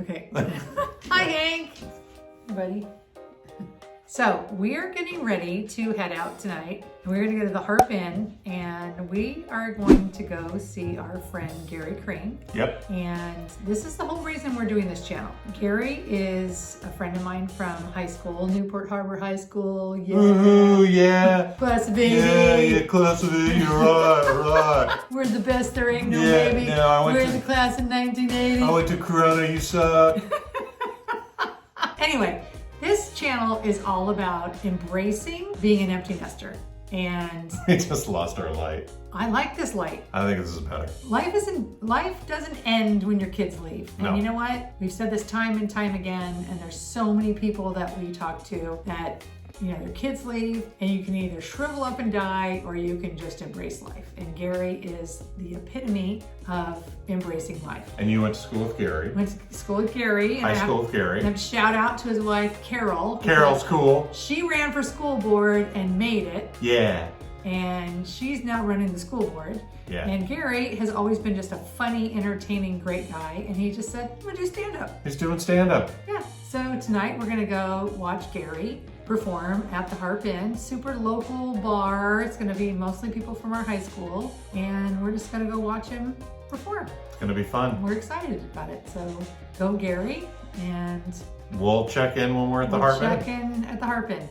Okay. Hi, Hank. Buddy. So we're getting ready to head out tonight. We're going to go to the Harp Inn, and we are going to go see our friend Gary Crane. Yep. And this is the whole reason we're doing this channel. Gary is a friend of mine from high school, Newport Harbor High School. Yeah. Ooh, yeah. Class of 80. Yeah, class of 80, right. We're the best, there ain't no Yeah, baby. no, We're the class of 1980. I went to Corona, you suck. Anyway, this channel is all about embracing being an empty nester. And We just lost our light. I like this light. I think this is better. Life doesn't end when your kids leave. And No. you know what? We've said this time and time again, and there's so many people that we talk to that, you know, their kids leave and you can either shrivel up and die or you can just embrace life. And Gary is the epitome of embracing life. And you went to school with Gary. Went to school with Gary. High school with Gary. And shout out to his wife, Carol. Carol's cool. She ran for school board and made it. Yeah. And she's now running the school board. Yeah. And Gary has always been just a funny, entertaining, great guy. And he just said, I'm gonna do stand-up. He's doing stand-up. Yeah, so tonight we're gonna go watch Gary perform at the Harp Inn, super local bar. It's gonna be mostly people from our high school. And we're just gonna go watch him perform. It's gonna be fun. We're excited about it. So go Gary, and We'll check in when we're at the we'll Harp Inn. check in at the Harp Inn.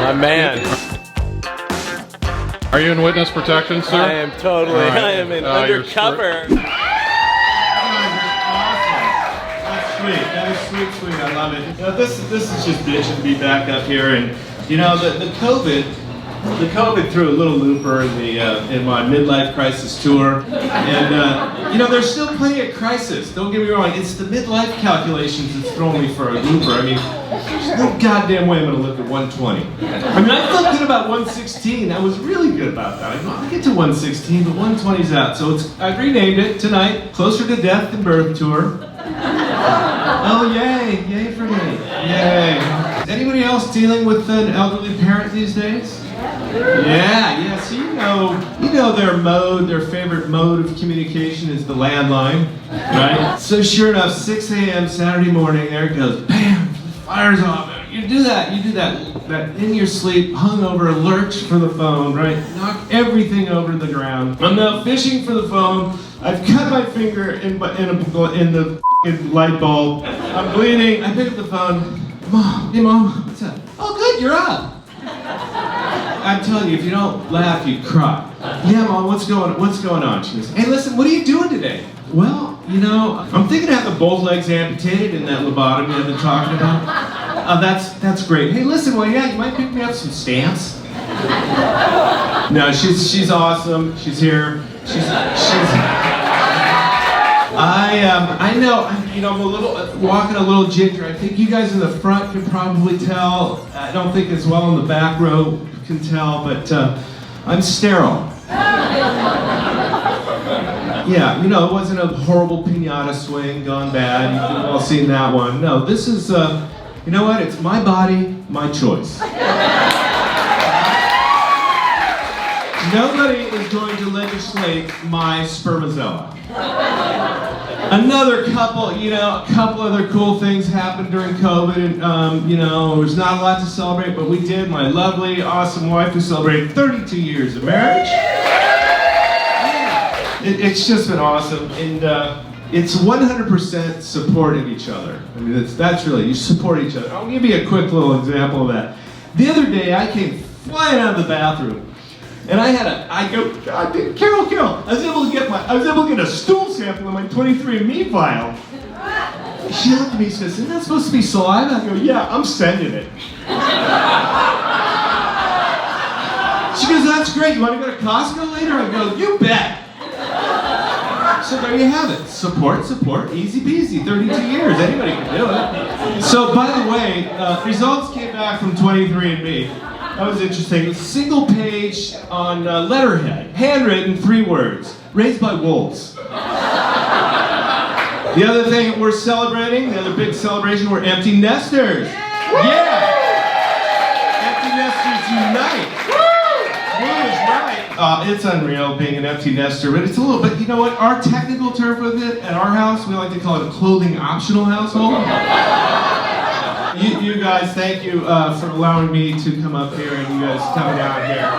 My man. Are you in witness protection, sir? I am totally. All right. I am in You're undercover. That's sweet. That is sweet. I love it. You know, this is just bitching to be back up here, and you know the COVID threw a little looper in my midlife crisis tour, and you know there's still plenty of crisis. Don't get me wrong. It's the midlife calculations that's throwing me for a looper. I mean, there's no goddamn way I'm gonna look at 120. I mean, I felt good about 116. I was really good about that. I know I'll get to 116, but 120's out. So I've renamed it tonight, Closer to Death Than Birth Tour. Oh, yay. Yay for me. Yay. Anybody else dealing with an elderly parent these days? Yeah, so you know their favorite mode of communication is the landline, right? So sure enough, 6 a.m. Saturday morning, there it goes, bam, fire's off. You do that in your sleep, hungover, lurch for the phone, right? Knock everything over the ground. I'm now fishing for the phone. I've cut my finger in the light bulb. I'm bleeding. I pick up the phone. Mom, hey mom, what's up? Oh good, you're up. I'm telling you, if you don't laugh, you cry. Yeah, Mom, what's going on? She goes, hey, listen, what are you doing today? Well, you know, I'm thinking of having both legs amputated in that lobotomy I've been talking about. That's great. Hey, listen, well, yeah, you might pick me up some stamps. No, she's awesome. She's here. I know, you know, I'm walking a little ginger. I think you guys in the front can probably tell. I don't think as well in the back row can tell, but I'm sterile. Yeah, you know, it wasn't a horrible piñata swing gone bad. You've all seen that one. No, this is, you know what? It's my body, my choice. Nobody is going to legislate my spermazilla. Another couple, a couple other cool things happened during COVID, and there's not a lot to celebrate, but we did. My lovely, awesome wife who celebrated 32 years of marriage. It's just been awesome, and it's 100% support of each other. I mean, that's really, you support each other. I'll give you a quick little example of that. The other day, I came flying out of the bathroom, and I go, God, Carol, I was able to get a stool sample in my 23andMe file. She looked at me and says, isn't that supposed to be saliva? I go, yeah, I'm sending it. She goes, that's great. You want to go to Costco later? I go, you bet. So there you have it. Support, easy peasy, 32 years. Anybody can do it. So by the way, results came back from 23andMe. That was interesting. Single page on letterhead, handwritten, 3 words. Raised by wolves. The other thing we're celebrating, the other big celebration, we're empty nesters. Yeah! Empty nesters unite. Woo is right. It's unreal being an empty nester, but it's a little bit, you know what, our technical term with it at our house, we like to call it a clothing optional household. You guys, thank you for allowing me to come up here and you guys coming out here.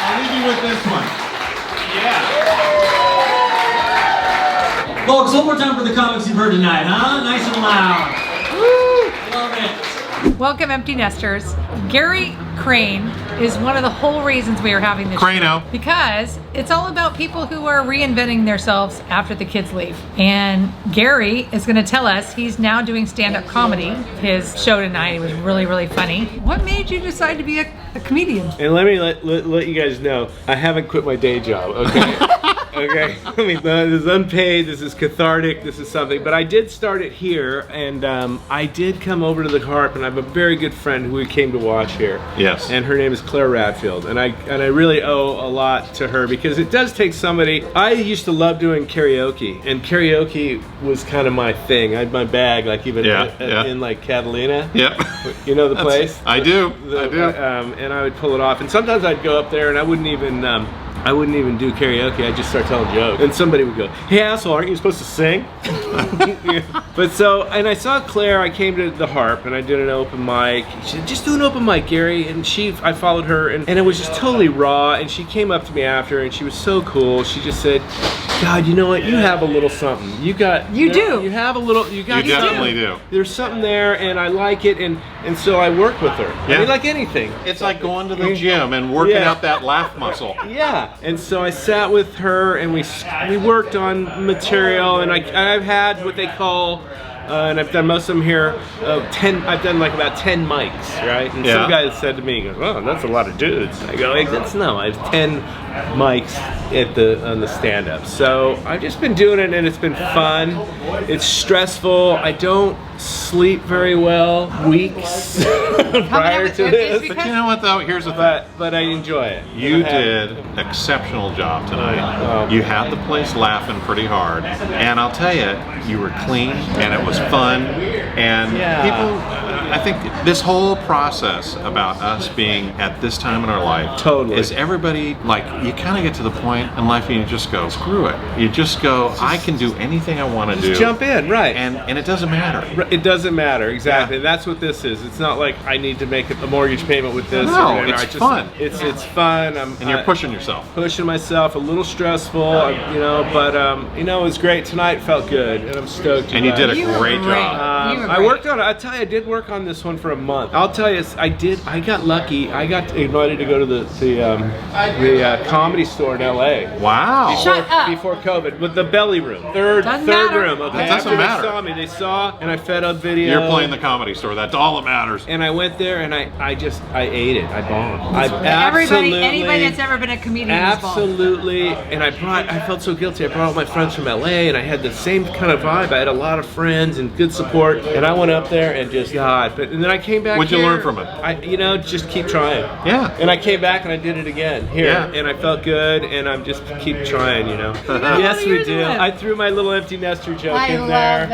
I'll leave you with this one. Yeah. Folks, one more time for the comics you've heard tonight, huh? Nice and loud. Woo! Love it. Welcome, empty nesters. Gary Crane is one of the whole reasons we are having this Crano. show, because it's all about people who are reinventing themselves after the kids leave. And Gary is going to tell us he's now doing stand-up comedy. His show tonight, it was really, really funny. What made you decide to be a comedian? And let me let you guys know, I haven't quit my day job, okay? Okay, I mean, this is unpaid, this is cathartic, this is something, but I did start it here, and I did come over to the Harp, and I have a very good friend who we came to watch here. Yes. And her name is Claire Radfield, and I really owe a lot to her, because it does take somebody. I used to love doing karaoke, and karaoke was kind of my thing. I had my bag, like even in like Catalina. Yep. You know the place? I do. And I would pull it off, and sometimes I'd go up there and I wouldn't even do karaoke. I'd just start telling jokes, and somebody would go, "Hey asshole, aren't you supposed to sing?" But so, and I saw Claire. I came to the Harp and I did an open mic. She said, "Just do an open mic, Gary." And I followed her, and it was just totally raw. And she came up to me after, and she was so cool. She just said, "God, you know what? You have a little something. You have a little. You definitely do. There's something there, and I like it." And so I work with her. Yeah. I mean, like anything. It's like going to the gym and working out that laugh muscle. Yeah, and so I sat with her and we worked on material, and I've had what they call, and I've done most of them here, I've done like about 10 mics, right? And some guy said to me, he goes, "Oh, that's a lot of dudes." I go, like, I have 10 mics on the stand-up. So I've just been doing it, and it's been fun. It's stressful. I don't sleep very well weeks prior to this. But you know what though? Here's the thing. But I enjoy it. You did an exceptional job tonight. You had the place laughing pretty hard, and I'll tell you, you were clean, and it was fun, and people. I think this whole process about us being at this time in our life is everybody, like, you kind of get to the point in life and you just go, screw it. You just go, I can do anything I want to do. Jump in, right. And it doesn't matter. It doesn't matter, exactly. Yeah. That's what this is. It's not like I need to make a mortgage payment with this. No, it's fun. It's fun. And you're pushing yourself. Pushing myself, a little stressful, you know, but it was great. Tonight felt good, and I'm stoked. And you did a great job. I worked on it. I tell you, I did work on this one for a month. I'll tell you, I got lucky. I got invited to go to the Comedy Store in LA. Wow. Before COVID, with the belly room, third room. Okay. That doesn't matter. They saw, and I fed up video. You're playing the Comedy Store. That's all that matters. And I went there, and I ate it. I bombed. Anybody that's ever been a comedian. Absolutely. And I felt so guilty. I brought all my friends from LA, and I had the same kind of vibe. I had a lot of friends and good support, and I went up there and just and then I came back. What'd you learn from it? Just keep trying. Yeah. And I came back and I did it again here, and I felt good, and I'm just keep trying, Yes, we do. I threw my little empty nester joke in there.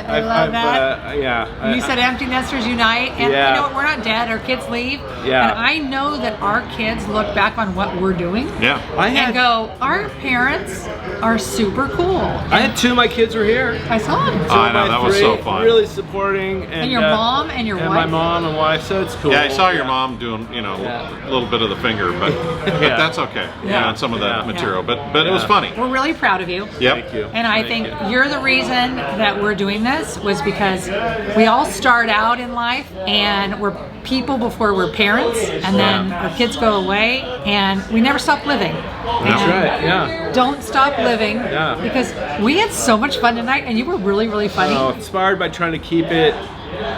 I love that. Yeah. You said empty nesters unite, and you know what? We're not dead. Our kids leave. Yeah. And I know that our kids look back on what we're doing. Yeah. And go, our parents are super cool. I had 2 of my kids were here. I saw them. I know, that was so fun. Really supporting. And your mom and your wife. My mom and wife, so it's cool. Yeah, I saw your mom doing, a little bit of the finger, but that's okay. Yeah, on some of the material, but it was funny. We're really proud of you. Yep. Thank you. And I think you're the reason that we're doing this was because we all start out in life and we're people before we're parents, and then our kids go away, and we never stop living. That's right. Yeah. Don't stop living. Yeah. Because we had so much fun tonight, and you were really, really funny. Inspired by trying to keep it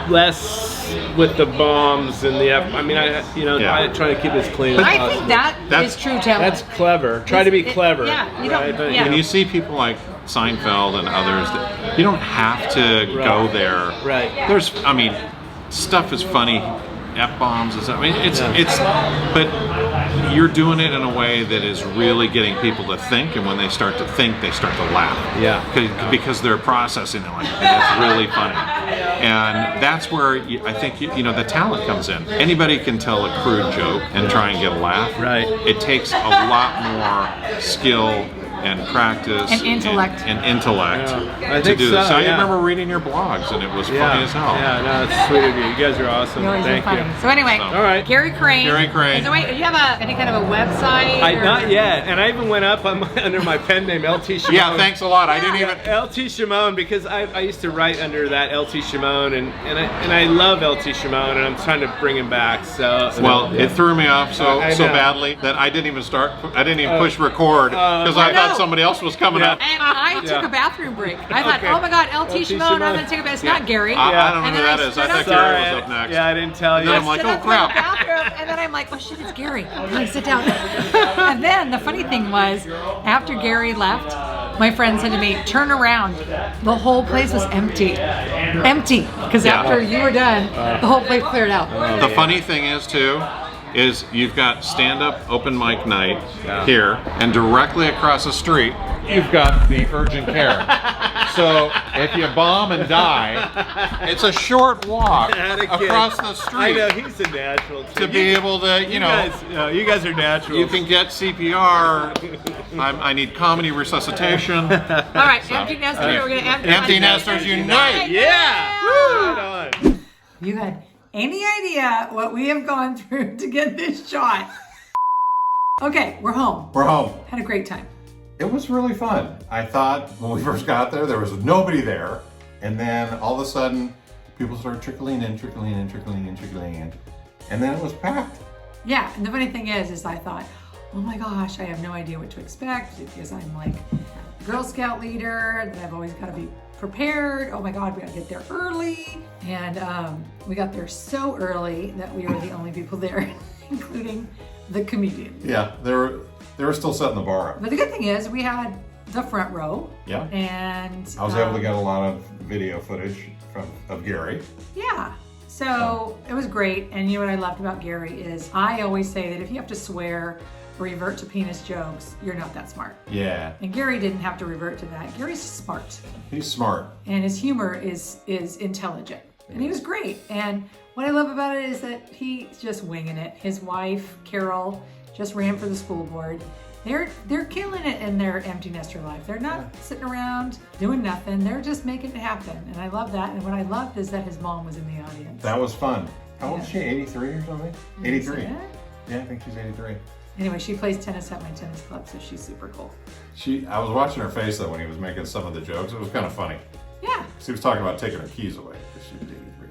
less with the bombs and the I try to keep it as clean as I possible. think that is true talent. That's clever. Try to be clever. Yeah, you don't. Right? Yeah. When you see people like Seinfeld and others, you don't have to go there. Right. Stuff is funny. F-bombs and stuff. But you're doing it in a way that is really getting people to think, and when they start to think, they start to laugh. Yeah. Because they're processing it, like, and it's really funny. And that's where I think the talent comes in. Anybody can tell a crude joke and try and get a laugh. Right. It takes a lot more skill and practice And intellect. and intellect I to think do this. so, I yeah. remember reading your blogs, and it was funny as hell. Yeah, no, it's sweet of you. You guys are awesome. You always Thank been you. funny. So anyway, So- All right. Gary Crane. Gary Crane. So wait, do you have any kind of a website? Not yet, and I even went up under my pen name LT Shimon. Yeah, thanks a lot. I didn't even. LT Shimon, because I used to write under that LT Shimon, and I love LT Shimon, and I'm trying to bring him back. So Well, it threw me off so I know. badly that I didn't even start. I didn't even push record because I thought somebody else was coming up. And I took a bathroom break. I thought, Okay. oh my God, LT LT Shimon, I'm Shimon. gonna take a bath. It's not Gary. I don't know And who then that is. I stood thought up- Gary was up next. Yeah, I didn't tell you. And I'm like, stood oh up in the crap. bathroom, and then I'm like, oh shit, it's Gary. And I sit down. And then the funny thing was, after Gary left, my friend said to me, turn around. The whole place was empty. Empty. Because Yeah. after you were done, the whole place cleared out. The funny thing is too, is you've got stand-up open mic night here, and directly across the street, you've got the urgent care. So if you bomb and die, it's a short walk across the I street know, he's a natural. to be able to, you you guys are natural. you can get CPR. I need comedy resuscitation. All right, empty nester. We're gonna Empty nesters unite. Yeah! Right on. You had any idea what we have gone through to get this shot? Okay, we're home. We're home. Had a great time. It was really fun. I thought when we first got there was nobody there. And then all of a sudden, people started trickling in. And then it was packed. Yeah, and the funny thing is I thought, oh my gosh, I have no idea what to expect because I'm like Girl Scout leader, that I've always got to be prepared. Oh my God, we got to get there early. And we got there so early that we were the only people there, including the comedian. Yeah, they were still setting the bar up. But the good thing is we had the front row. Yeah. And I was able to get a lot of video footage of Gary. Yeah. So it was great. And you know what I loved about Gary is I always say that if you have to swear or revert to penis jokes, you're not that smart. Yeah. And Gary didn't have to revert to that. Gary's smart. He's smart. And his humor is intelligent. And he was great. And what I love about it is that he's just winging it. His wife, Carol, just ran for the school board. They're killing it in their empty nester life. They're not sitting around doing nothing. They're just making it happen. And I love that. And what I loved is that his mom was in the audience. That was fun. How old is she? 83 or something? 83. Yeah. Yeah, I think she's 83. Anyway, she plays tennis at my tennis club, so she's super cool. I was watching her face though when he was making some of the jokes. It was kind of funny. Yeah. She was talking about taking her keys away because she was 83.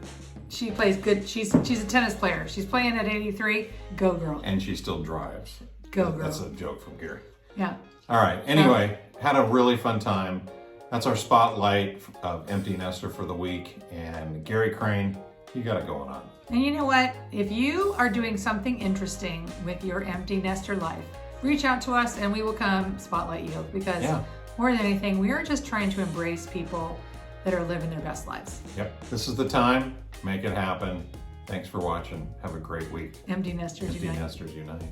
She plays good. She's a tennis player. She's playing at 83. Go girl. And she still drives. Go girl. That's a joke from Gary. Yeah. All right. Anyway, had a really fun time. That's our spotlight of Empty Nester for the week. And Gary Crane, you got it going on. And you know what? If you are doing something interesting with your empty nester life, reach out to us and we will come spotlight you because more than anything, we are just trying to embrace people that are living their best lives. Yep. This is the time. Make it happen. Thanks for watching. Have a great week. Empty nesters Empty unite. Nesters unite.